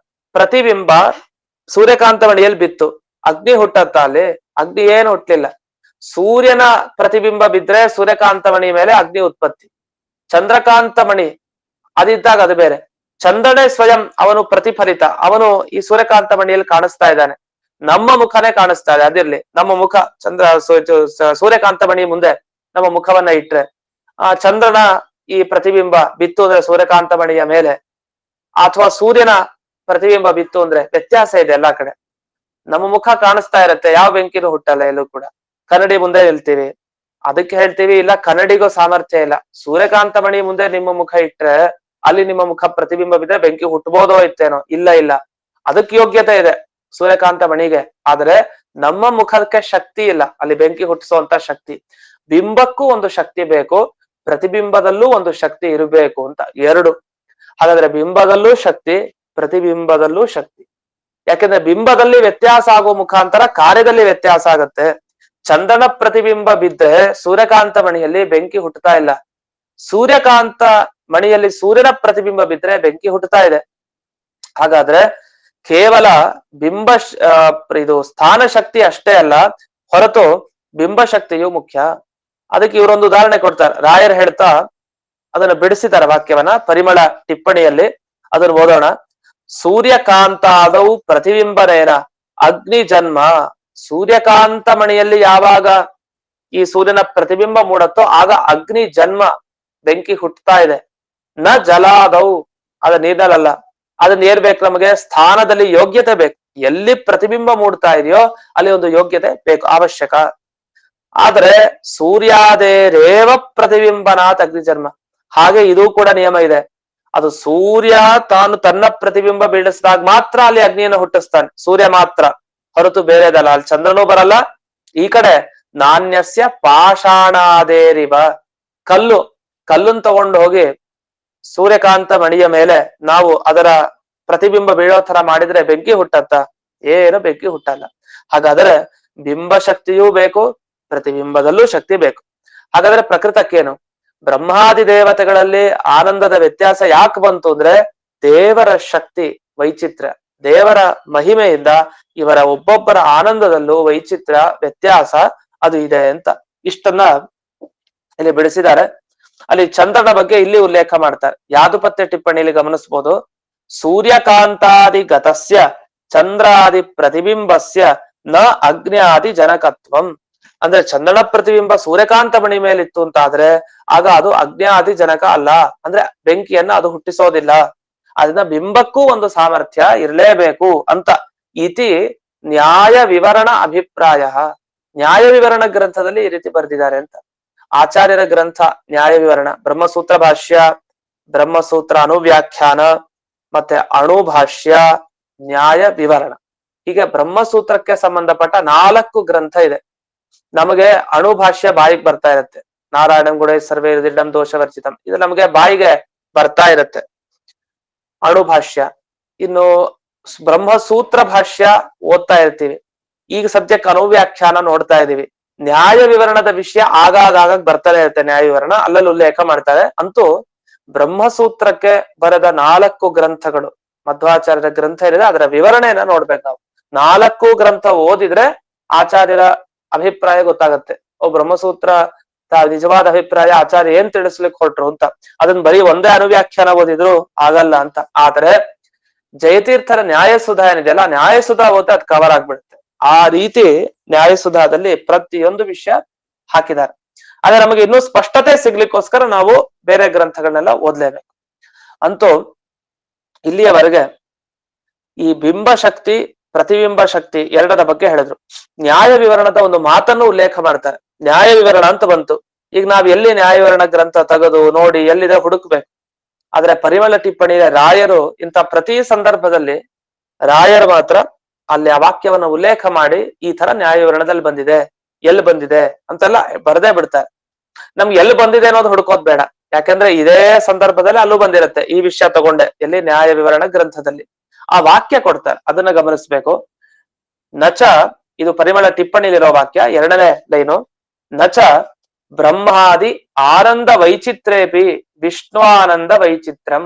ಪ್ರತಿಬಿಂಬ ಸೂರ್ಯಕಾಂತ ಮಣಿಯಲ್ಲಿ ಬಿತ್ತು. ಅಗ್ನಿ ಹುಟ್ಟತ್ತ ಅಲ್ಲಿ? ಅಗ್ನಿ ಏನು ಹುಟ್ಟಲಿಲ್ಲ. ಸೂರ್ಯನ ಪ್ರತಿಬಿಂಬ ಬಿದ್ರೆ ಸೂರ್ಯಕಾಂತ ಮಣಿ ಮೇಲೆ ಅಗ್ನಿ ಉತ್ಪತ್ತಿ. ಚಂದ್ರಕಾಂತ ಮಣಿ ಅದಿದ್ದಾಗ ಅದು ಬೇರೆ. ಚಂದ್ರನೇ ಸ್ವಯಂ ಅವನು ಪ್ರತಿಫಲಿತ, ಅವನು ಈ ಸೂರ್ಯಕಾಂತ ಮಣಿಯಲ್ಲಿ ಕಾಣಿಸ್ತಾ ಇದ್ದಾನೆ. ನಮ್ಮ ಮುಖನೇ ಕಾಣಿಸ್ತಾ ಇದೆ. ಅದಿರ್ಲಿ, ನಮ್ಮ ಮುಖ ಚಂದ್ರ ಸೂರ್ಯಕಾಂತ ಮಣಿ ಮುಂದೆ ನಮ್ಮ ಮುಖವನ್ನ ಇಟ್ರೆ ಆ ಚಂದ್ರನ ಈ ಪ್ರತಿಬಿಂಬ ಬಿತ್ತು ಅಂದ್ರೆ ಸೂರ್ಯಕಾಂತ ಮಣಿಯ ಮೇಲೆ, ಅಥವಾ ಸೂರ್ಯನ ಪ್ರತಿಬಿಂಬ ಬಿತ್ತು ಅಂದ್ರೆ ವ್ಯತ್ಯಾಸ ಇದೆ ಎಲ್ಲಾ ಕಡೆ. ನಮ್ಮ ಮುಖ ಕಾಣಿಸ್ತಾ ಇರತ್ತೆ, ಯಾವ ಬೆಂಕಿನೂ ಹುಟ್ಟಲ್ಲ ಎಲ್ಲೂ ಕೂಡ. ಕನ್ನಡಿ ಮುಂದೆ ನಿಲ್ತೀವಿ, ಅದಕ್ಕೆ ಹೇಳ್ತೀವಿ ಇಲ್ಲ ಕನ್ನಡಿಗೂ ಸಾಮರ್ಥ್ಯ ಇಲ್ಲ. ಸೂರ್ಯಕಾಂತ ಮಣಿ ಮುಂದೆ ನಿಮ್ಮ ಮುಖ ಇಟ್ರೆ ಅಲ್ಲಿ ನಿಮ್ಮ ಮುಖ ಪ್ರತಿಬಿಂಬ ಬಿದ್ರೆ ಬೆಂಕಿ ಹುಟ್ಟಬೋದೋ ಇತ್ತೇನೋ, ಇಲ್ಲ ಇಲ್ಲ, ಅದಕ್ಕೆ ಯೋಗ್ಯತೆ ಇದೆ ಸೂರ್ಯಕಾಂತ ಮಣಿಗೆ. ಆದ್ರೆ ನಮ್ಮ ಮುಖಕ್ಕೆ ಶಕ್ತಿ ಇಲ್ಲ ಅಲ್ಲಿ ಬೆಂಕಿ ಹುಟ್ಟಿಸುವಂತ ಶಕ್ತಿ. ಬಿಂಬಕ್ಕೂ ಒಂದು ಶಕ್ತಿ ಬೇಕು, ಪ್ರತಿಬಿಂಬದಲ್ಲೂ ಒಂದು ಶಕ್ತಿ ಇರಬೇಕು ಅಂತ ಎರಡು. ಹಾಗಾದ್ರೆ ಬಿಂಬದಲ್ಲೂ ಶಕ್ತಿ, ಪ್ರತಿಬಿಂಬದಲ್ಲೂ ಶಕ್ತಿ. ಯಾಕೆಂದ್ರೆ ಬಿಂಬದಲ್ಲಿ ವ್ಯತ್ಯಾಸ ಆಗುವ ಮುಖಾಂತರ ಕಾರ್ಯದಲ್ಲಿ ವ್ಯತ್ಯಾಸ ಆಗತ್ತೆ. ಚಂದ್ರನ ಪ್ರತಿಬಿಂಬ ಬಿದ್ದರೆ ಸೂರ್ಯಕಾಂತ ಮಣಿಯಲ್ಲಿ ಬೆಂಕಿ ಹುಟ್ಟುತ್ತಾ ಇಲ್ಲ. ಸೂರ್ಯಕಾಂತ ಮಣಿಯಲ್ಲಿ ಸೂರ್ಯನ ಪ್ರತಿಬಿಂಬ ಬಿದ್ದರೆ ಬೆಂಕಿ ಹುಟ್ಟುತ್ತಾ ಇದೆ. ಹಾಗಾದ್ರೆ ಕೇವಲ ಬಿಂಬ ಇದು ಸ್ಥಾನ ಶಕ್ತಿ ಅಷ್ಟೇ ಅಲ್ಲ, ಹೊರತು ಬಿಂಬ ಶಕ್ತಿಯು ಮುಖ್ಯ. ಅದಕ್ಕೆ ಇವರೊಂದು ಉದಾಹರಣೆ ಕೊಡ್ತಾರೆ. ರಾಯರ್ ಹೇಳ್ತಾ ಅದನ್ನು ಬಿಡಿಸಿದ್ದಾರೆ ವಾಕ್ಯವನ್ನ ಪರಿಮಳ ಟಿಪ್ಪಣಿಯಲ್ಲಿ. ಅದನ್ನು ಓದೋಣ. ಸೂರ್ಯಕಾಂತಾದವು ಪ್ರತಿಬಿಂಬನೇನ ಅಗ್ನಿ ಜನ್ಮ. ಸೂರ್ಯಕಾಂತ ಮಣಿಯಲ್ಲಿ ಯಾವಾಗ ಈ ಸೂರ್ಯನ ಪ್ರತಿಬಿಂಬ ಮೂಡತ್ತೋ ಆಗ ಅಗ್ನಿ ಜನ್ಮ, ಬೆಂಕಿ ಹುಟ್ಟುತ್ತಾ ಇದೆ. ನ ಜಲಾದವು, ಅದ ನೀರಲ್ಲ, ಅದನ್ನ ಏರ್ಬೇಕು ನಮಗೆ, ಸ್ಥಾನದಲ್ಲಿ ಯೋಗ್ಯತೆ ಬೇಕು. ಎಲ್ಲಿ ಪ್ರತಿಬಿಂಬ ಮೂಡ್ತಾ ಇದೆಯೋ ಅಲ್ಲಿ ಒಂದು ಯೋಗ್ಯತೆ ಬೇಕು, ಅವಶ್ಯಕ. ಆದ್ರೆ ಸೂರ್ಯಾದೇರೇವ ಪ್ರತಿಬಿಂಬನಾತ್ ಅಗ್ನಿ ಜನ್ಮ. ಹಾಗೆ ಇದು ಕೂಡ ನಿಯಮ ಇದೆ. ಅದು ಸೂರ್ಯ ತಾನು ತನ್ನ ಪ್ರತಿಬಿಂಬ ಬೀಳಿಸಿದಾಗ ಮಾತ್ರ ಅಲ್ಲಿ ಅಗ್ನಿಯನ್ನು ಹುಟ್ಟಿಸ್ತಾನೆ, ಸೂರ್ಯ ಮಾತ್ರ, ಹೊರತು ಬೇರೆದಲ್ಲ. ಅಲ್ಲಿ ಚಂದ್ರನೂ ಬರಲ್ಲ. ಈ ಕಡೆ ನಾಣ್ಯಸ್ಯ ಪಾಷಾಣಾದೇರಿವ, ಕಲ್ಲನ್ನು ತಗೊಂಡು ಹೋಗಿ ಸೂರ್ಯಕಾಂತ ಮಣಿಯ ಮೇಲೆ ನಾವು ಅದರ ಪ್ರತಿಬಿಂಬ ಬೀಳೋ ತರ ಮಾಡಿದ್ರೆ ಬೆಂಕಿ ಹುಟ್ಟತ್ತ? ಏನು ಬೆಂಕಿ ಹುಟ್ಟಲ್ಲ. ಹಾಗಾದ್ರೆ ಬಿಂಬ ಶಕ್ತಿಯೂ ಬೇಕು, ಪ್ರತಿಬಿಂಬದಲ್ಲೂ ಶಕ್ತಿ ಬೇಕು. ಹಾಗಾದ್ರೆ ಪ್ರಕೃತಕ್ಕೇನು? ಬ್ರಹ್ಮಾದಿ ದೇವತೆಗಳಲ್ಲಿ ಆನಂದದ ವ್ಯತ್ಯಾಸ ಯಾಕೆ ಬಂತು ಅಂದ್ರೆ ದೇವರ ಶಕ್ತಿ ವೈಚಿತ್ರ್ಯ, ದೇವರ ಮಹಿಮೆಯಿಂದ ಇವರ ಒಬ್ಬೊಬ್ಬರ ಆನಂದದಲ್ಲೂ ವೈಚಿತ್ರ್ಯ ವ್ಯತ್ಯಾಸ ಅದು ಇದೆ ಅಂತ ಇಷ್ಟನ್ನ ಇಲ್ಲಿ ಬಿಡಿಸಿದ್ದಾರೆ. ಅಲ್ಲಿ ಚಂದ್ರನ ಬಗ್ಗೆ ಇಲ್ಲಿ ಉಲ್ಲೇಖ ಮಾಡ್ತಾರೆ. ಯಾದುಪತ್ಯ ಟಿಪ್ಪಣಿಯಲ್ಲಿ ಗಮನಿಸಬಹುದು. ಸೂರ್ಯಕಾಂತಾದಿ ಗತಸ್ಯ ಚಂದ್ರಾದಿ ಪ್ರತಿಬಿಂಬಸ್ಯ ನ ಅಗ್ನ್ಯಾದಿ ಜನಕತ್ವಂ. ಅಂದ್ರೆ ಚಂದ್ರನ ಪ್ರತಿಬಿಂಬ ಸೂರ್ಯಕಾಂತ ಮಣಿ ಮೇಲಿತ್ತು ಅಂತ ಆದ್ರೆ ಆಗ ಅದು ಅಗ್ನ್ಯಾದಿ ಜನಕ ಅಲ್ಲ, ಅಂದ್ರೆ ಬೆಂಕಿಯನ್ನ ಅದು ಹುಟ್ಟಿಸೋದಿಲ್ಲ. ಅದನ್ನ ಬಿಂಬಕ್ಕೂ ಒಂದು ಸಾಮರ್ಥ್ಯ ಇರಲೇಬೇಕು ಅಂತ ಇತಿ ನ್ಯಾಯ ವಿವರಣ ಅಭಿಪ್ರಾಯ. ನ್ಯಾಯ ವಿವರಣ ಗ್ರಂಥದಲ್ಲಿ ಈ ರೀತಿ ಬರೆದಿದ್ದಾರೆ ಅಂತ. ಆಚಾರ್ಯರ ಗ್ರಂಥ ನ್ಯಾಯ ವಿವರಣ, ಬ್ರಹ್ಮಸೂತ್ರ ಭಾಷ್ಯ, ಬ್ರಹ್ಮಸೂತ್ರ ಅನುವ್ಯಾಖ್ಯಾನ, ಮತ್ತೆ ಅಣುಭಾಷ್ಯ, ನ್ಯಾಯ ವಿವರಣ, ಹೀಗೆ ಬ್ರಹ್ಮಸೂತ್ರಕ್ಕೆ ಸಂಬಂಧಪಟ್ಟ 4 ಗ್ರಂಥ ಇದೆ. ನಮಗೆ ಅಣುಭಾಷ್ಯ ಬಾಯಿಗೆ ಬರ್ತಾ ಇರುತ್ತೆ. ನಾರಾಯಣಂ ಗುಣೈ ಸರ್ವೇ ದಿಡ್ಡಂ ದೋಷವರ್ಜಿತಂ, ಇದು ನಮಗೆ ಬಾಯಿಗೆ ಬರ್ತಾ ಇರುತ್ತೆ ಅಣುಭಾಷ್ಯ. ಇನ್ನು ಬ್ರಹ್ಮಸೂತ್ರ ಭಾಷ್ಯ ಓದ್ತಾ ಇರ್ತೀವಿ. ಈಗ ಸದ್ಯಕ್ಕೆ ಅನುವ್ಯಾಖ್ಯಾನ ನೋಡ್ತಾ ಇದೀವಿ. ನ್ಯಾಯ ವಿವರಣದ ವಿಷಯ ಆಗಾಗ ಬರ್ತಾನೆ ಇರುತ್ತೆ. ನ್ಯಾಯ ವಿವರಣ ಅಲ್ಲಲ್ಲಿ ಉಲ್ಲೇಖ ಮಾಡ್ತಾರೆ. ಅಂತೂ ಬ್ರಹ್ಮಸೂತ್ರಕ್ಕೆ ಬರೆದ 4 ಗ್ರಂಥಗಳು, ಮಧ್ವಾಚಾರ್ಯರ ಗ್ರಂಥ ಇದೆ, ಅದರ ವಿವರಣೆಯನ್ನ ನೋಡ್ಬೇಕು ನಾವು. 4 ಗ್ರಂಥ ಓದಿದ್ರೆ ಆಚಾರ್ಯರ ಅಭಿಪ್ರಾಯ ಗೊತ್ತಾಗತ್ತೆ. ಬ್ರಹ್ಮಸೂತ್ರ ನಿಜವಾದ ಅಭಿಪ್ರಾಯ ಆಚಾರ್ಯ ಏನ್ ತಿಳಿಸ್ಲಿಕ್ಕೆ ಹೊರಟ್ರು ಅಂತ. ಅದನ್ನ ಬರೀ ಒಂದೇ ಅನುವ್ಯಾಖ್ಯಾನ ಓದಿದ್ರು ಆಗಲ್ಲ ಅಂತ. ಆದ್ರೆ ಜಯತೀರ್ಥರ ನ್ಯಾಯಸುಧಾ ಏನಿದೆಯಲ್ಲ, ನ್ಯಾಯಸುಧಾ ಓದಿದ್ರೆ ಅದು ಕವರ್ ಆಗ್ಬಿಡುತ್ತೆ. ಆ ರೀತಿ ನ್ಯಾಯಸುಧಾದಲ್ಲಿ ಪ್ರತಿಯೊಂದು ವಿಷಯ ಹಾಕಿದ್ದಾರೆ. ಆದ್ರೆ ನಮಗೆ ಇನ್ನೂ ಸ್ಪಷ್ಟತೆ ಸಿಗ್ಲಿಕ್ಕೋಸ್ಕರ ನಾವು ಬೇರೆ ಗ್ರಂಥಗಳನ್ನೆಲ್ಲ ಓದ್ಲೇಬೇಕು. ಅಂತೂ ಇಲ್ಲಿಯವರೆಗೆ ಈ ಬಿಂಬ ಶಕ್ತಿ, ಪ್ರತಿಬಿಂಬ ಶಕ್ತಿ ಎರಡರ ಬಗ್ಗೆ ಹೇಳಿದ್ರು. ನ್ಯಾಯ ವಿವರಣದ ಒಂದು ಮಾತನ್ನು ಉಲ್ಲೇಖ ಮಾಡ್ತಾರೆ. ನ್ಯಾಯ ವಿವರಣ ಅಂತ ಬಂತು. ಈಗ ನಾವ್ ಎಲ್ಲಿ ನ್ಯಾಯ ವಿವರಣ ಗ್ರಂಥ ತೆಗೆದು ನೋಡಿ ಎಲ್ಲಿದೆ ಹುಡುಕ್ಬೇಕು. ಆದ್ರೆ ಪರಿಮಳ ಟಿಪ್ಪಣಿಯ ರಾಯರು ಇಂಥ ಪ್ರತಿ ಸಂದರ್ಭದಲ್ಲಿ ರಾಯರು ಮಾತ್ರ ಅಲ್ಲಿ ಆ ವಾಕ್ಯವನ್ನ ಉಲ್ಲೇಖ ಮಾಡಿ ಈ ತರ ನ್ಯಾಯ ವಿವರಣದಲ್ಲಿ ಬಂದಿದೆ, ಎಲ್ಲಿ ಬಂದಿದೆ ಅಂತೆಲ್ಲ ಬರದೇ ಬಿಡ್ತಾರೆ. ನಮ್ಗೆ ಎಲ್ಲಿ ಬಂದಿದೆ ಅನ್ನೋದು ಹುಡುಕೋದ್ ಬೇಡ. ಯಾಕಂದ್ರೆ ಇದೇ ಸಂದರ್ಭದಲ್ಲಿ ಅಲ್ಲೂ ಬಂದಿರತ್ತೆ ಈ ವಿಷಯ ತಗೊಂಡೆ, ಎಲ್ಲಿ ನ್ಯಾಯ ವಿವರಣ ಗ್ರಂಥದಲ್ಲಿ ಆ ವಾಕ್ಯ ಕೊಡ್ತಾರೆ, ಅದನ್ನ ಗಮನಿಸ್ಬೇಕು. ನಚ, ಇದು ಪರಿಮಳ ಟಿಪ್ಪಣಿಲಿರೋ ವಾಕ್ಯ, 2ನೇ ಲೈನು. ನಚ ಬ್ರಹ್ಮಾದಿ ಆನಂದ ವೈಚಿತ್ರೇಪಿ ವಿಷ್ಣು ಆನಂದ ವೈಚಿತ್ರಂ.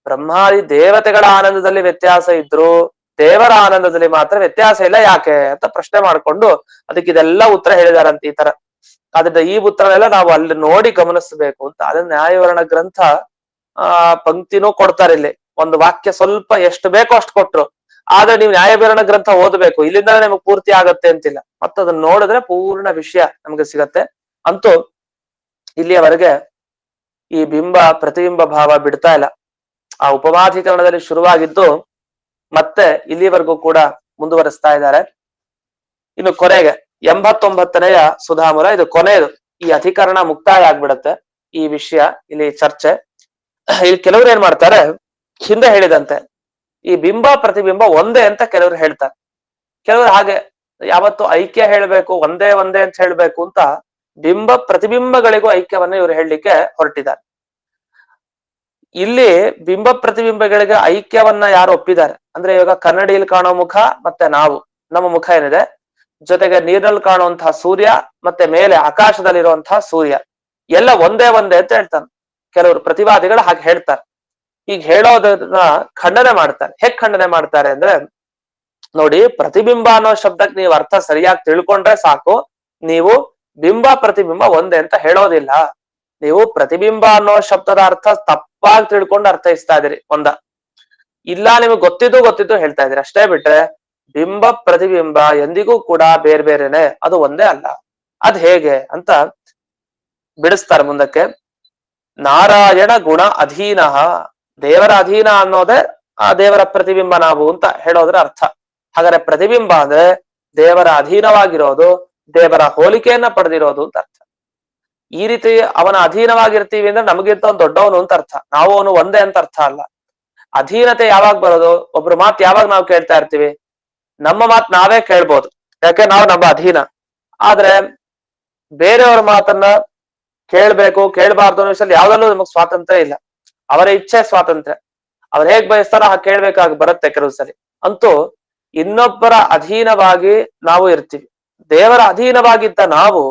ಬ್ರಹ್ಮಾದಿ ದೇವತೆಗಳ ಆನಂದದಲ್ಲಿ ವ್ಯತ್ಯಾಸ ಇದ್ರು ದೇವರ ಆನಂದದಲ್ಲಿ ಮಾತ್ರ ವ್ಯತ್ಯಾಸ ಇಲ್ಲ, ಯಾಕೆ ಅಂತ ಪ್ರಶ್ನೆ ಮಾಡ್ಕೊಂಡು ಅದಕ್ಕೆ ಇದೆಲ್ಲ ಉತ್ತರ ಹೇಳಿದಾರಂತ ಈ ತರ. ಆದ್ರಿಂದ ಈ ಉತ್ತರನೆಲ್ಲ ನಾವು ಅಲ್ಲಿ ನೋಡಿ ಗಮನಿಸಬೇಕು ಅಂತ. ಅದನ್ನ ನ್ಯಾಯವರ್ಣ ಗ್ರಂಥ ಪಂಕ್ತಿನೂ ಕೊಡ್ತಾರೆ ಇಲ್ಲಿ. ಒಂದು ವಾಕ್ಯ ಸ್ವಲ್ಪ ಎಷ್ಟು ಬೇಕೋ ಅಷ್ಟು ಕೊಟ್ರು, ಆದ್ರೆ ನೀವು ನ್ಯಾಯವಿವರಣ ಗ್ರಂಥ ಓದಬೇಕು, ಇಲ್ಲಿಂದ ನಿಮಗೆ ಪೂರ್ತಿ ಆಗತ್ತೆ ಅಂತಿಲ್ಲ. ಮತ್ತದನ್ನ ನೋಡಿದ್ರೆ ಪೂರ್ಣ ವಿಷಯ ನಮ್ಗೆ ಸಿಗತ್ತೆ. ಅಂತೂ ಇಲ್ಲಿಯವರೆಗೆ ಈ ಬಿಂಬ ಪ್ರತಿಬಿಂಬ ಭಾವ ಬಿಡ್ತಾ ಇಲ್ಲ. ಆ ಉಪಮಾಧಿಕರಣದಲ್ಲಿ ಶುರುವಾಗಿದ್ದು ಮತ್ತೆ ಇಲ್ಲಿವರೆಗೂ ಕೂಡ ಮುಂದುವರಿಸ್ತಾ ಇದ್ದಾರೆ. ಇನ್ನು ಕೊನೆಗೆ 89ನೆಯ ಸುಧಾಮೂಲ, ಇದು ಕೊನೆಯದು. ಈ ಅಧಿಕರಣ ಮುಕ್ತಾಯ ಆಗ್ಬಿಡತ್ತೆ. ಈ ವಿಷಯ ಇಲ್ಲಿ ಚರ್ಚೆ. ಇಲ್ಲಿ ಕೆಲವರು ಏನ್ ಮಾಡ್ತಾರೆ, ಹಿಂದೆ ಹೇಳಿದಂತೆ ಈ ಬಿಂಬ ಪ್ರತಿಬಿಂಬ ಒಂದೇ ಅಂತ ಕೆಲವರು ಹೇಳ್ತಾರೆ. ಕೆಲವರು ಹಾಗೆ ಯಾವತ್ತು ಐಕ್ಯ ಹೇಳ್ಬೇಕು, ಒಂದೇ ಒಂದೇ ಅಂತ ಹೇಳ್ಬೇಕು ಅಂತ ಬಿಂಬ ಪ್ರತಿಬಿಂಬಗಳಿಗೂ ಐಕ್ಯವನ್ನ ಇವರು ಹೇಳಲಿಕ್ಕೆ ಹೊರಟಿದ್ದಾರೆ. ಇಲ್ಲಿ ಬಿಂಬ ಪ್ರತಿಬಿಂಬಗಳಿಗೆ ಐಕ್ಯವನ್ನ ಯಾರು ಒಪ್ಪಿದ್ದಾರೆ ಅಂದ್ರೆ, ಇವಾಗ ಕನ್ನಡಿಯಲ್ಲಿ ಕಾಣೋ ಮುಖ ಮತ್ತೆ ನಾವು, ನಮ್ಮ ಮುಖ ಏನಿದೆ, ಜೊತೆಗೆ ನೀರಿನಲ್ಲಿ ಕಾಣುವಂತಹ ಸೂರ್ಯ ಮತ್ತೆ ಮೇಲೆ ಆಕಾಶದಲ್ಲಿರುವಂತಹ ಸೂರ್ಯ ಎಲ್ಲ ಒಂದೇ ಒಂದೇ ಅಂತ ಹೇಳ್ತಾನೆ. ಕೆಲವರು ಪ್ರತಿವಾದಿಗಳು ಹಾಗೆ ಹೇಳ್ತಾರೆ. ಈಗ ಹೇಳೋದನ್ನ ಖಂಡನೆ ಮಾಡ್ತಾರೆ. ಹೇಗ್ ಖಂಡನೆ ಮಾಡ್ತಾರೆ ಅಂದ್ರೆ, ನೋಡಿ, ಪ್ರತಿಬಿಂಬ ಅನ್ನೋ ಶಬ್ದಕ್ಕೆ ನೀವು ಅರ್ಥ ಸರಿಯಾಗಿ ತಿಳ್ಕೊಂಡ್ರೆ ಸಾಕು, ನೀವು ಬಿಂಬ ಪ್ರತಿಬಿಂಬ ಒಂದೇ ಅಂತ ಹೇಳೋದಿಲ್ಲ. ನೀವು ಪ್ರತಿಬಿಂಬ ಅನ್ನೋ ಶಬ್ದದ ಅರ್ಥ ತಪ್ಪಾಗಿ ತಿಳ್ಕೊಂಡು ಅರ್ಥೈಸ್ತಾ ಇದೀರಿ ಇಲ್ಲ ನಿಮಗೆ ಗೊತ್ತಿದ್ದು ಹೇಳ್ತಾ ಇದೀರಿ ಅಷ್ಟೇ. ಬಿಟ್ರೆ ಬಿಂಬ ಪ್ರತಿಬಿಂಬ ಎಂದಿಗೂ ಕೂಡ ಬೇರೆ ಬೇರೆನೆ, ಅದು ಒಂದೇ ಅಲ್ಲ. ಅದ್ ಹೇಗೆ ಅಂತ ಬಿಡಿಸ್ತಾರೆ ಮುಂದಕ್ಕೆ. ನಾರಾಯಣ ಗುಣ ಅಧೀನ, ದೇವರ ಅಧೀನ ಅನ್ನೋದೇ ಆ ದೇವರ ಪ್ರತಿಬಿಂಬ ನಾವು ಅಂತ ಹೇಳೋದ್ರ ಅರ್ಥ. ಹಾಗಾದ್ರೆ ಪ್ರತಿಬಿಂಬ ಅಂದ್ರೆ ದೇವರ ಅಧೀನವಾಗಿರೋದು, ದೇವರ ಹೋಲಿಕೆಯನ್ನ ಪಡೆದಿರೋದು ಅಂತ ಅರ್ಥ. ಈ ರೀತಿ ಅವನ ಅಧೀನವಾಗಿರ್ತೀವಿ ಅಂದ್ರೆ ನಮಗಿಂತ ಒಂದು ದೊಡ್ಡವನು ಅಂತ ಅರ್ಥ. ನಾವು ಅವನು ಒಂದೇ ಅಂತ ಅರ್ಥ ಅಲ್ಲ. ಅಧೀನತೆ ಯಾವಾಗ ಬರೋದು, ಒಬ್ರು ಮಾತು ಯಾವಾಗ ನಾವು ಕೇಳ್ತಾ ಇರ್ತೀವಿ, ನಮ್ಮ ಮಾತು ನಾವೇ ಕೇಳ್ಬೋದು, ಯಾಕೆ ನಾವು ನಮ್ಮ ಅಧೀನ. ಆದ್ರೆ ಬೇರೆಯವ್ರ ಮಾತನ್ನ ಕೇಳ್ಬೇಕು ಕೇಳ್ಬಾರ್ದು ಅನ್ನೋ ವಿಷಯದಲ್ಲಿ ಯಾವ್ದಲ್ಲೂ ನಮಗ್ ಸ್ವಾತಂತ್ರ್ಯ ಇಲ್ಲ. ಅವರ ಇಚ್ಛೆ ಸ್ವಾತಂತ್ರ್ಯ, ಅವ್ರು ಹೇಗ್ ಬಯಸ್ತಾರೋ ಹಾಗೆ ಕೇಳ್ಬೇಕಾಗಿ ಬರುತ್ತೆ ಕೆಲವು ಸರಿ. ಅಂತೂ ಇನ್ನೊಬ್ಬರ ಅಧೀನವಾಗಿ ನಾವು ಇರ್ತೀವಿ. ದೇವರ ಅಧೀನವಾಗಿದ್ದ ನಾವು,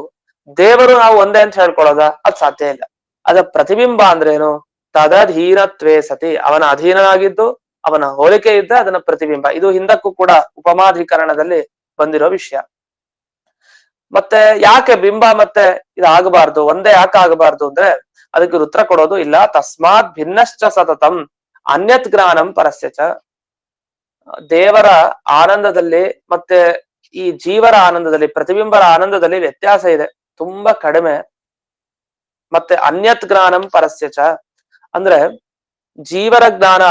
ದೇವರು ನಾವು ಒಂದೇ ಅಂತ ಹೇಳ್ಕೊಳ್ಳೋದ, ಅದ್ ಸಾಧ್ಯ ಇಲ್ಲ. ಅದ ಪ್ರತಿಬಿಂಬ ಅಂದ್ರೇನು, ತದಧೀನತ್ವೇ ಸತಿ, ಅವನ ಅಧೀನನಾಗಿದ್ದು ಅವನ ಹೋಲಿಕೆ ಇದ್ದ ಅದನ್ನ ಪ್ರತಿಬಿಂಬ. ಇದು ಹಿಂದಕ್ಕೂ ಕೂಡ ಉಪಮಾಧಿಕರಣದಲ್ಲಿ ಬಂದಿರೋ ವಿಷಯ. ಮತ್ತೆ ಯಾಕೆ ಬಿಂಬ ಮತ್ತೆ ಇದು ಆಗಬಾರ್ದು, ಒಂದೇ ಯಾಕೆ ಆಗಬಾರ್ದು ಅಂದ್ರೆ, ಅದಕ್ಕೆ ಉತ್ತರ ಕೊಡೋದು ಇಲ್ಲ. ತಸ್ಮಾತ್ ಭಿನ್ನಶ್ಚ ಸತತಂ ಅನ್ಯತ್ ಜ್ಞಾನಂ ಪರಸ್ಯಚ. ದೇವರ ಆನಂದದಲ್ಲಿ ಮತ್ತೆ ಈ ಜೀವರ ಆನಂದದಲ್ಲಿ, ಪ್ರತಿಬಿಂಬರ ಆನಂದದಲ್ಲಿ ವ್ಯತ್ಯಾಸ ಇದೆ, ತುಂಬಾ ಕಡಿಮೆ. ಮತ್ತೆ ಅನ್ಯತ್ ಜ್ಞಾನಂ ಪರಸ್ಯಚ ಅಂದ್ರೆ, ಜೀವರ ಜ್ಞಾನ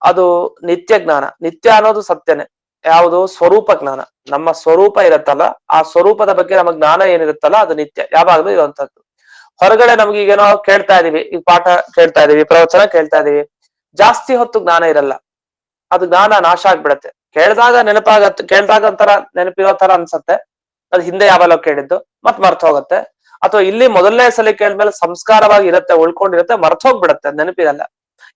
ಅದು ನಿತ್ಯ ಜ್ಞಾನ. ನಿತ್ಯ ಅನ್ನೋದು ಸತ್ಯನೇ. ಯಾವುದು? ಸ್ವರೂಪ ಜ್ಞಾನ. ನಮ್ಮ ಸ್ವರೂಪ ಇರುತ್ತಲ್ಲ, ಆ ಸ್ವರೂಪದ ಬಗ್ಗೆ ನಮ್ಮ ಜ್ಞಾನ ಏನಿರುತ್ತಲ್ಲ ಅದು ನಿತ್ಯ, ಯಾವಾಗ್ಲೂ ಇರುವಂತದ್ದು. ಹೊರಗಡೆ ನಮ್ಗೆ ಈಗೇನೋ ಕೇಳ್ತಾ ಇದೀವಿ, ಈಗ ಪಾಠ ಕೇಳ್ತಾ ಇದೀವಿ, ಪ್ರವಚನ ಕೇಳ್ತಾ ಇದೀವಿ, ಜಾಸ್ತಿ ಹೊತ್ತು ಜ್ಞಾನ ಇರಲ್ಲ, ಅದು ಜ್ಞಾನ ನಾಶ ಆಗ್ಬಿಡತ್ತೆ. ಕೇಳ್ದಾಗ ಕೇಳ್ದಾಗ ಒಂಥರ ನೆನಪಿರೋ ತರ ಅನ್ಸತ್ತೆ, ಅದು ಹಿಂದೆ ಯಾವಲ್ಲೋ ಕೇಳಿದ್ದು ಮತ್ ಮರ್ತ ಹೋಗುತ್ತೆ. ಅಥವಾ ಇಲ್ಲಿ ಮೊದಲನೇ ಸಲ ಕೇಳ್ಮೇಲೆ ಸಂಸ್ಕಾರವಾಗಿ ಇರುತ್ತೆ, ಉಳ್ಕೊಂಡಿರುತ್ತೆ, ಮರ್ತ ಹೋಗ್ಬಿಡತ್ತೆ, ನೆನಪಿರಲ್ಲ.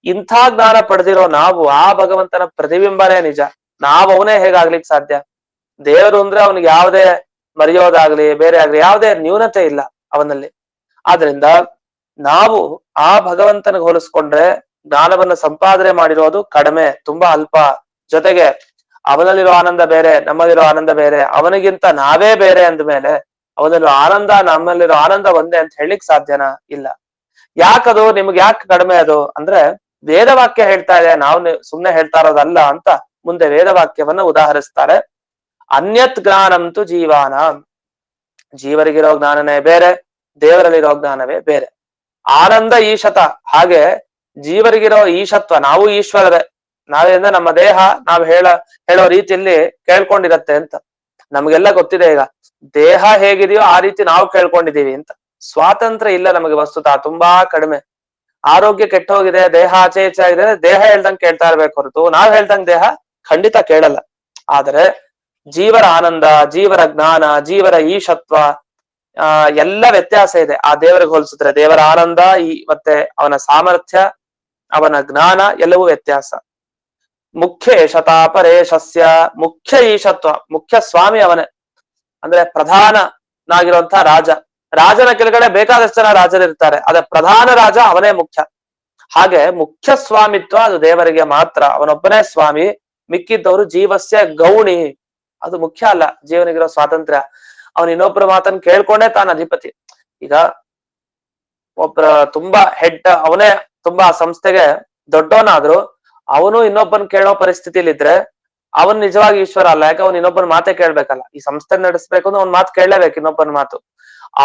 ಇಂಥ ಜ್ಞಾನ ಪಡೆದಿರೋ ನಾವು ಆ ಭಗವಂತನ ಪ್ರತಿಬಿಂಬನೇ ನಿಜ. ನಾವ್ ಅವನೇ ಹೇಗಾಗ್ಲಿಕ್ಕೆ ಸಾಧ್ಯ? ದೇವರು ಅಂದ್ರೆ ಅವನಿಗೆ ಯಾವುದೇ ಮರೆಯೋದಾಗ್ಲಿ ಬೇರೆ ಆಗ್ಲಿ ಯಾವುದೇ ನ್ಯೂನತೆ ಇಲ್ಲ ಅವನಲ್ಲಿ. ಆದ್ರಿಂದ ನಾವು ಆ ಭಗವಂತನಿಗೆ ಹೋಲಿಸ್ಕೊಂಡ್ರೆ ಜ್ಞಾನವನ್ನು ಸಂಪಾದನೆ ಮಾಡಿರೋದು ಕಡಿಮೆ, ತುಂಬಾ ಅಲ್ಪ. ಜೊತೆಗೆ ಅವನಲ್ಲಿರೋ ಆನಂದ ಬೇರೆ, ನಮ್ಮಲ್ಲಿರೋ ಆನಂದ ಬೇರೆ, ಅವನಿಗಿಂತ ನಾವೇ ಬೇರೆ ಅಂದ್ಮೇಲೆ ಅವನಲ್ಲಿರೋ ಆನಂದ ನಮ್ಮಲ್ಲಿರೋ ಆನಂದ ಒಂದೇ ಅಂತ ಹೇಳಿಕ್ ಸಾಧ್ಯನಾ? ಇಲ್ಲ. ಯಾಕದು ನಿಮ್ಗೆ ಯಾಕೆ ಕಡಿಮೆ ಅದು ಅಂದ್ರೆ, ವೇದವಾಕ್ಯ ಹೇಳ್ತಾ ಇದೆ, ನಾವು ಸುಮ್ನೆ ಹೇಳ್ತಾ ಇರೋದಲ್ಲ ಅಂತ ಮುಂದೆ ವೇದವಾಕ್ಯವನ್ನ ಉದಾಹರಿಸ್ತಾರೆ. ಅನ್ಯತ್ ಜ್ಞಾನಂತು ಜೀವಾನ, ಜೀವರಿಗಿರೋ ಜ್ಞಾನನೇ ಬೇರೆ, ದೇವರಲ್ಲಿರೋ ಜ್ಞಾನವೇ ಬೇರೆ. ಆನಂದ ಈಶತ, ಹಾಗೆ ಜೀವರಿಗಿರೋ ಈಶತ್ವ, ನಾವು ಈಶ್ವರರೇ. ನಾವೇಂದ್ರೆ ನಮ್ಮ ದೇಹ ನಾವು ಹೇಳೋ ರೀತಿಯಲ್ಲಿ ಕೇಳ್ಕೊಂಡಿರತ್ತೆ ಅಂತ ನಮ್ಗೆಲ್ಲ ಗೊತ್ತಿದೆ. ಈಗ ದೇಹ ಹೇಗಿದೆಯೋ ಆ ರೀತಿ ನಾವು ಕೇಳ್ಕೊಂಡಿದೀವಿ ಅಂತ. ಸ್ವಾತಂತ್ರ್ಯ ಇಲ್ಲ ನಮಗೆ, ವಸ್ತುತಃ ತುಂಬಾ ಕಡಿಮೆ. ಆರೋಗ್ಯ ಕೆಟ್ಟ ಹೋಗಿದೆ, ದೇಹ ಆಚೆ ಈಚೆ ಆಗಿದೆ, ದೇಹ ಹೇಳ್ದಂಗೆ ಕೇಳ್ತಾ ಇರ್ಬೇಕು ಹೊರತು ನಾವ್ ಹೇಳ್ದಂಗೆ ದೇಹ ಖಂಡಿತ ಕೇಳಲ್ಲ. ಆದರೆ ಜೀವರ ಆನಂದ, ಜೀವರ ಜ್ಞಾನ, ಜೀವರ ಈಶತ್ವ ಎಲ್ಲ ವ್ಯತ್ಯಾಸ ಇದೆ ಆ ದೇವರಿಗೆ ಹೋಲಿಸಿದ್ರೆ. ದೇವರ ಆನಂದ ಮತ್ತೆ ಅವನ ಸಾಮರ್ಥ್ಯ, ಅವನ ಜ್ಞಾನ ಎಲ್ಲವೂ ವ್ಯತ್ಯಾಸ. ಮುಖ್ಯ ಶತಾಪರೇಶಸ್ಯ, ಮುಖ್ಯ ಈಶತ್ವ, ಮುಖ್ಯ ಸ್ವಾಮಿ ಅವನೇ. ಅಂದ್ರೆ ಪ್ರಧಾನನಾಗಿರುವಂತಹ ರಾಜ, ರಾಜನ ಕೆಳಗಡೆ ಬೇಕಾದಷ್ಟು ಜನ ರಾಜರಿರ್ತಾರೆ, ಅದೇ ಪ್ರಧಾನ ರಾಜ ಅವನೇ ಮುಖ್ಯ. ಹಾಗೆ ಮುಖ್ಯ ಸ್ವಾಮಿತ್ವ ಅದು ದೇವರಿಗೆ ಮಾತ್ರ, ಅವನೊಬ್ಬನೇ ಸ್ವಾಮಿ. ಮಿಕ್ಕಿದ್ದವರು ಜೀವಸ್ಯ ಗೌಣಿ, ಅದು ಮುಖ್ಯ ಅಲ್ಲ ಜೀವನಿಗಿರೋ ಸ್ವಾತಂತ್ರ್ಯ. ಅವನ್ ಇನ್ನೊಬ್ಬರ ಮಾತನ್ನ ಕೇಳ್ಕೊಂಡೇ ತಾನು ಅಧಿಪತಿ. ಈಗ ಒಬ್ಬರ ತುಂಬಾ ಹೆಡ್, ಅವನೇ ತುಂಬಾ ಸಂಸ್ಥೆಗೆ ದೊಡ್ಡವನಾದ್ರು ಅವನು ಇನ್ನೊಬ್ಬನ್ ಕೇಳೋ ಪರಿಸ್ಥಿತಿಲಿ ಇದ್ರೆ ಅವನ್ ನಿಜವಾಗಿ ಈಶ್ವರ ಅಲ್ಲ. ಯಾಕೆ ಅವ್ನು ಇನ್ನೊಬ್ಬನ ಮಾತೇ ಕೇಳ್ಬೇಕಲ್ಲ. ಈ ಸಂಸ್ಥೆ ನಡೆಸ್ಬೇಕು ಅಂದ್ರೆ ಅವ್ನ್ ಮಾತು ಕೇಳಲೇಬೇಕು, ಇನ್ನೊಬ್ಬನ ಮಾತು.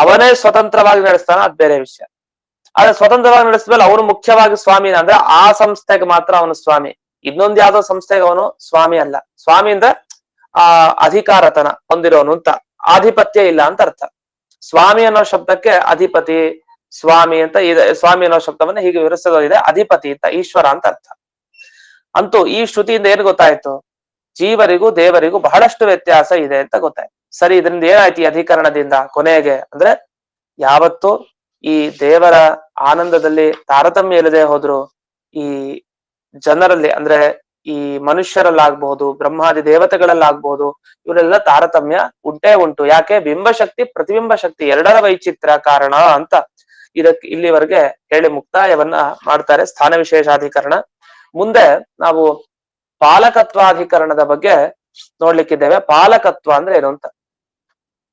ಅವನೇ ಸ್ವತಂತ್ರವಾಗಿ ನಡೆಸ್ತಾನ, ಅದ್ ಬೇರೆ ವಿಷಯ. ಆದ್ರೆ ಸ್ವತಂತ್ರವಾಗಿ ನಡೆಸಿದ್ಮೇಲೆ ಅವನು ಮುಖ್ಯವಾಗಿ ಸ್ವಾಮಿ ಅಂದ್ರೆ ಆ ಸಂಸ್ಥೆಗೆ ಮಾತ್ರ ಅವನು ಸ್ವಾಮಿ. ಇನ್ನೊಂದು ಯಾವ್ದೋ ಸಂಸ್ಥೆಗೆ ಅವನು ಸ್ವಾಮಿ ಅಲ್ಲ. ಸ್ವಾಮಿ ಅಂದ್ರೆ ಅಧಿಕಾರತನ ಹೊಂದಿರೋನು ಅಂತ, ಆಧಿಪತ್ಯ ಇಲ್ಲ ಅಂತ ಅರ್ಥ. ಸ್ವಾಮಿ ಅನ್ನೋ ಶಬ್ದಕ್ಕೆ ಅಧಿಪತಿ, ಸ್ವಾಮಿ ಅಂತ ಇದೆ. ಸ್ವಾಮಿ ಅನ್ನೋ ಶಬ್ದವನ್ನ ಹೀಗೆ ವಿವರಿಸೋದಿದೆ, ಅಧಿಪತಿ ಅಂತ, ಈಶ್ವರ ಅಂತ ಅರ್ಥ. ಅಂತೂ ಈ ಶ್ರುತಿಯಿಂದ ಏನ್ ಗೊತ್ತಾಯ್ತು? ಜೀವರಿಗೂ ದೇವರಿಗೂ ಬಹಳಷ್ಟು ವ್ಯತ್ಯಾಸ ಇದೆ ಅಂತ ಗೊತ್ತಾಯ್ತು. ಸರಿ, ಇದರಿಂದ ಏನಾಯ್ತು ಈ ಅಧಿಕರಣದಿಂದ ಕೊನೆಗೆ ಅಂದ್ರೆ, ಯಾವತ್ತು ಈ ದೇವರ ಆನಂದದಲ್ಲಿ ತಾರತಮ್ಯ ಇಲ್ಲದೆ ಹೋದ್ರು ಈ ಜನರಲ್ಲಿ ಅಂದ್ರೆ ಈ ಮನುಷ್ಯರಲ್ಲಾಗ್ಬಹುದು, ಬ್ರಹ್ಮಾದಿ ದೇವತೆಗಳಲ್ಲಾಗ್ಬಹುದು, ಇವರೆಲ್ಲ ತಾರತಮ್ಯ ಉಂಟೇ ಉಂಟು. ಯಾಕೆ? ಬಿಂಬಶಕ್ತಿ ಪ್ರತಿಬಿಂಬ ಶಕ್ತಿ ಎರಡರ ವೈಚಿತ್ರ್ಯ ಕಾರಣ ಅಂತ ಇದಕ್ಕೆ ಇಲ್ಲಿವರೆಗೆ ಹೇಳಿ ಮುಕ್ತಾಯವನ್ನ ಮಾಡ್ತಾರೆ ಸ್ಥಾನ ವಿಶೇಷಾಧಿಕರಣ. ಮುಂದೆ ನಾವು ಪಾಲಕತ್ವಾಧಿಕರಣದ ಬಗ್ಗೆ ನೋಡ್ಲಿಕ್ಕಿದ್ದೇವೆ. ಪಾಲಕತ್ವ ಅಂದ್ರೆ ಏನು ಅಂತ.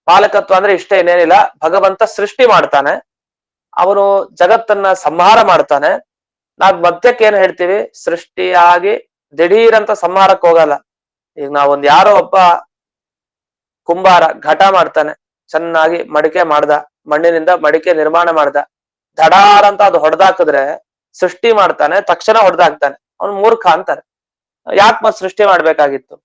ಪಾಲಕತ್ವ ಅಂದ್ರೆ ಇಷ್ಟೇ, ಇನ್ನೇನಿಲ್ಲ. ಭಗವಂತ ಸೃಷ್ಟಿ ಮಾಡ್ತಾನೆ, ಅವನು ಜಗತ್ತನ್ನ ಸಂಹಾರ ಮಾಡ್ತಾನೆ. ನಾವ್ ಮಧ್ಯಕ್ಕೆ ಏನ್ ಹೇಳ್ತೀವಿ? ಸೃಷ್ಟಿಯಾಗಿ ದಿಢೀರಂತ ಸಂಹಾರಕ್ಕೆ ಹೋಗಲ್ಲ. ಈಗ ನಾವೊಂದ್ ಯಾರೋ ಒಬ್ಬ ಕುಂಬಾರ ಘಟ ಮಾಡ್ತಾನೆ, ಚೆನ್ನಾಗಿ ಮಡಿಕೆ ಮಾಡ್ದ, ಮಣ್ಣಿನಿಂದ ಮಡಿಕೆ ನಿರ್ಮಾಣ ಮಾಡ್ದ, ಧಡಾರ್ ಅಂತ ಅದು ಹೊಡೆದಾಕಿದ್ರೆ ಸೃಷ್ಟಿ ಮಾಡ್ತಾನೆ, ತಕ್ಷಣ ಹೊಡೆದಾಕ್ತಾನೆ, ಅವ್ನು ಮೂರ್ಖ ಅಂತಾರೆ. ಯಾಕೆ ಮತ್ ಸೃಷ್ಟಿ ಮಾಡ್ಬೇಕಾಗಿತ್ತು?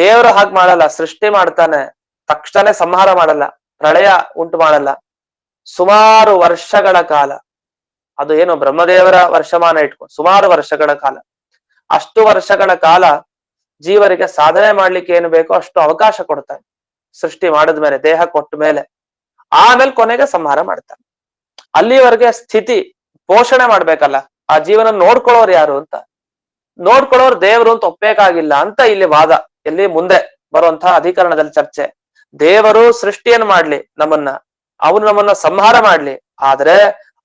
ದೇವರು ಹಾಗೆ ಮಾಡಲ್ಲ. ಸೃಷ್ಟಿ ಮಾಡ್ತಾನೆ, ತಕ್ಷಣ ಸಂಹಾರ ಮಾಡಲ್ಲ, ಪ್ರಳಯ ಉಂಟು ಮಾಡಲ್ಲ. ಸುಮಾರು ವರ್ಷಗಳ ಕಾಲ, ಅದು ಏನು ಬ್ರಹ್ಮದೇವರ ವರ್ಷಮಾನ ಇಟ್ಕೊಂಡು ಸುಮಾರು ವರ್ಷಗಳ ಕಾಲ, ಅಷ್ಟು ವರ್ಷಗಳ ಕಾಲ ಜೀವರಿಗೆ ಸಾಧನೆ ಮಾಡ್ಲಿಕ್ಕೆ ಏನು ಬೇಕೋ ಅಷ್ಟು ಅವಕಾಶ ಕೊಡ್ತಾನೆ. ಸೃಷ್ಟಿ ಮಾಡಿದ್ಮೇಲೆ, ದೇಹ ಕೊಟ್ಟ ಮೇಲೆ, ಆಮೇಲೆ ಕೊನೆಗೆ ಸಂಹಾರ ಮಾಡ್ತಾನೆ. ಅಲ್ಲಿವರೆಗೆ ಸ್ಥಿತಿ ಪೋಷಣೆ ಮಾಡ್ಬೇಕಲ್ಲ, ಆ ಜೀವನ ನೋಡ್ಕೊಳ್ಳೋರು ಯಾರು ಅಂತ. ನೋಡ್ಕೊಳ್ಳೋರು ದೇವರು ಅಂತ ಒಪ್ಪಬೇಕಾಗಿಲ್ಲ ಅಂತ ಇಲ್ಲಿ ವಾದ. ಇಲ್ಲಿ ಮುಂದೆ ಬರುವಂತಹ ಅಧಿಕರಣದಲ್ಲಿ ಚರ್ಚೆ. ದೇವರು ಸೃಷ್ಟಿಯನ್ನು ಮಾಡ್ಲಿ ನಮ್ಮನ್ನ, ಅವನು ನಮ್ಮನ್ನ ಸಂಹಾರ ಮಾಡ್ಲಿ, ಆದ್ರೆ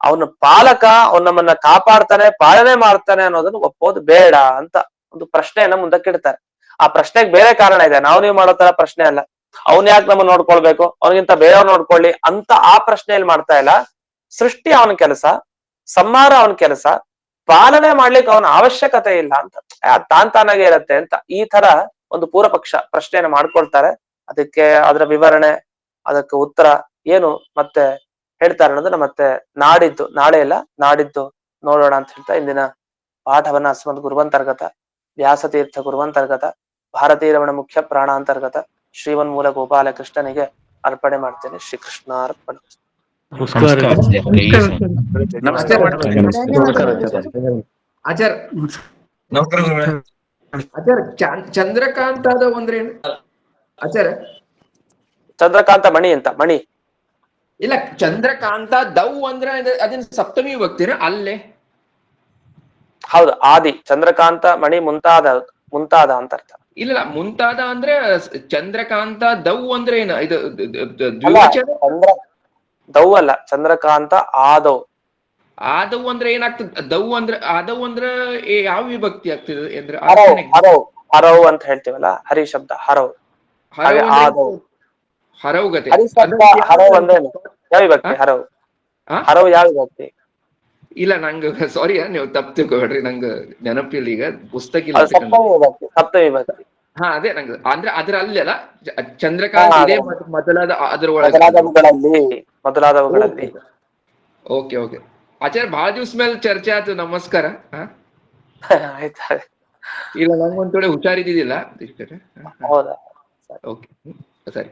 ಅವನ ಪಾಲಕ, ಅವನ್ ನಮ್ಮನ್ನ ಕಾಪಾಡ್ತಾನೆ, ಪಾಲನೆ ಮಾಡ್ತಾನೆ ಅನ್ನೋದನ್ನ ಒಪ್ಪೋದು ಬೇಡ ಅಂತ ಒಂದು ಪ್ರಶ್ನೆಯನ್ನ ಮುಂದಕ್ಕೆ ಇಡ್ತಾರೆ. ಆ ಪ್ರಶ್ನೆಗೆ ಬೇರೆ ಕಾರಣ ಇದೆ, ನಾವು ನೀವು ಮಾಡೋ ತರ ಪ್ರಶ್ನೆ ಅಲ್ಲ. ಅವ್ನ್ ಯಾಕೆ ನಮ್ಮನ್ನ ನೋಡ್ಕೊಳ್ಬೇಕು, ಅವನಿಗಿಂತ ಬೇರೆಯವ್ರು ನೋಡ್ಕೊಳ್ಳಿ ಅಂತ ಆ ಪ್ರಶ್ನೆಯಲ್ಲಿ ಮಾಡ್ತಾ ಇಲ್ಲ. ಸೃಷ್ಟಿ ಅವನ ಕೆಲಸ, ಸಂಹಾರ ಅವನ ಕೆಲಸ, ಪಾಲನೆ ಮಾಡ್ಲಿಕ್ಕೆ ಅವನ ಅವಶ್ಯಕತೆ ಇಲ್ಲ ಅಂತ, ತಾನಾಗೆ ಇರತ್ತೆ ಅಂತ ಈ ತರ ಒಂದು ಪೂರ್ವ ಪಕ್ಷ ಪ್ರಶ್ನೆಯನ್ನು ಮಾಡ್ಕೊಳ್ತಾರೆ. ಅದಕ್ಕೆ ಅದರ ವಿವರಣೆ, ಅದಕ್ಕೆ ಉತ್ತರ ಏನು ಮತ್ತೆ ಹೇಳ್ತಾರೆ ಅನ್ನೋದನ್ನ ಮತ್ತೆ ನಾಡಿದ್ದು, ನಾಳೆ ಇಲ್ಲ ನಾಡಿದ್ದು ನೋಡೋಣ ಅಂತ ಹೇಳ್ತಾ ಇಂದಿನ ಪಾಠವನ್ನ ಅಸ್ಮದ್ ಗುರುವಂತರ್ಗತ ವ್ಯಾಸತೀರ್ಥ ಗುರುವಂತರ್ಗತ ಭಾರತೀಯ ರಮಣ ಮುಖ್ಯ ಪ್ರಾಣಾಂತರ್ಗತ ಶ್ರೀವನ್ಮೂಲ ಗೋಪಾಲ ಕೃಷ್ಣನಿಗೆ ಅರ್ಪಣೆ ಮಾಡ್ತೇನೆ. ಶ್ರೀಕೃಷ್ಣಾರ್ಪಣ. ಚಂದ್ರಕಾಂತ ಅಂದ್ರೆ ಏನು ಆಚಾರ್ಯ? ಚಂದ್ರಕಾಂತ ಮಣಿ ಅಂತ. ಮಣಿ ಇಲ್ಲ, ಚಂದ್ರಕಾಂತ ದೌ ಅಂದ್ರೆ ಅದನ್ನ ಸಪ್ತಮಿ ವಿಭಕ್ತಿನ ಅಲ್ಲೇ? ಹೌದು, ಆದಿ ಚಂದ್ರಕಾಂತ ಮಣಿ ಮುಂತಾದ ಅಂತ ಅರ್ಥ. ಇಲ್ಲ, ಮುಂತಾದ ಅಂದ್ರೆ ಚಂದ್ರಕಾಂತ ದೌ ಅಂದ್ರೆ ಏನು? ಇದು ದೌ ಅಲ್ಲ, ಚಂದ್ರಕಾಂತ ಆದೌ. ಆದವು ಅಂದ್ರೆ ಏನಾಗ್ತದೆ? ದೌ ಅಂದ್ರೆ ಆದವು ಅಂದ್ರೆ ಯಾವ ವಿಭಕ್ತಿ ಆಗ್ತದೆ ಅಂದ್ರೆ? ಹರೌ ಅಂತ ಹೇಳ್ತೀವಲ್ಲ, ಹರಿ ಶಬ್ದ ಹರೌ. ಹರೌಗತೆ ಹರೌ ಅಂದ್ರೆ ಯಾವ ವಿಭಕ್ತಿ? ಹರೌ ಹರೌ ಯಾವ ವಿಭಕ್ತಿ? ಇಲ್ಲ, ನಂಗೆ ಸಾರಿ, ನೀವು ತಪ್ಪು ತಿಳ್ಕೊಬೇಡ್ರಿ, ನಂಗೆ ನೆನಪಿಲ್ಲ ಈಗ, ಪುಸ್ತಕ ಇಲ್ಲ. ಸಪ್ತಮಿ ವಿಭಕ್ತಿ. ಹಾ, ಅದೇ ನಂಗೆ ಅಂದ್ರೆ ಅದ್ರ ಅಲ್ಲಿ ಅಲ್ಲ, ಚಂದ್ರಕಾಂತ್ ಇದೆ ಮೊದಲಾದ ಅದ್ರ ಒಳಗೆ ಮೊದಲಾದವುಗಳಲ್ಲಿ. ಓಕೆ ಓಕೆ ಆಚಾರ್ಯ, ಬಹಳ ದಿವ್ಸ ಮೇಲೆ ಚರ್ಚೆ ಆಯ್ತು. ನಮಸ್ಕಾರ. ಆಯ್ತಾ? ಇಲ್ಲ, ನಂಗೆ ಒಂದ್ ಕಡೆ ಹುಷಾರಿದ್ದಿಲ್ಲ. ಓಕೆ ಸರಿ.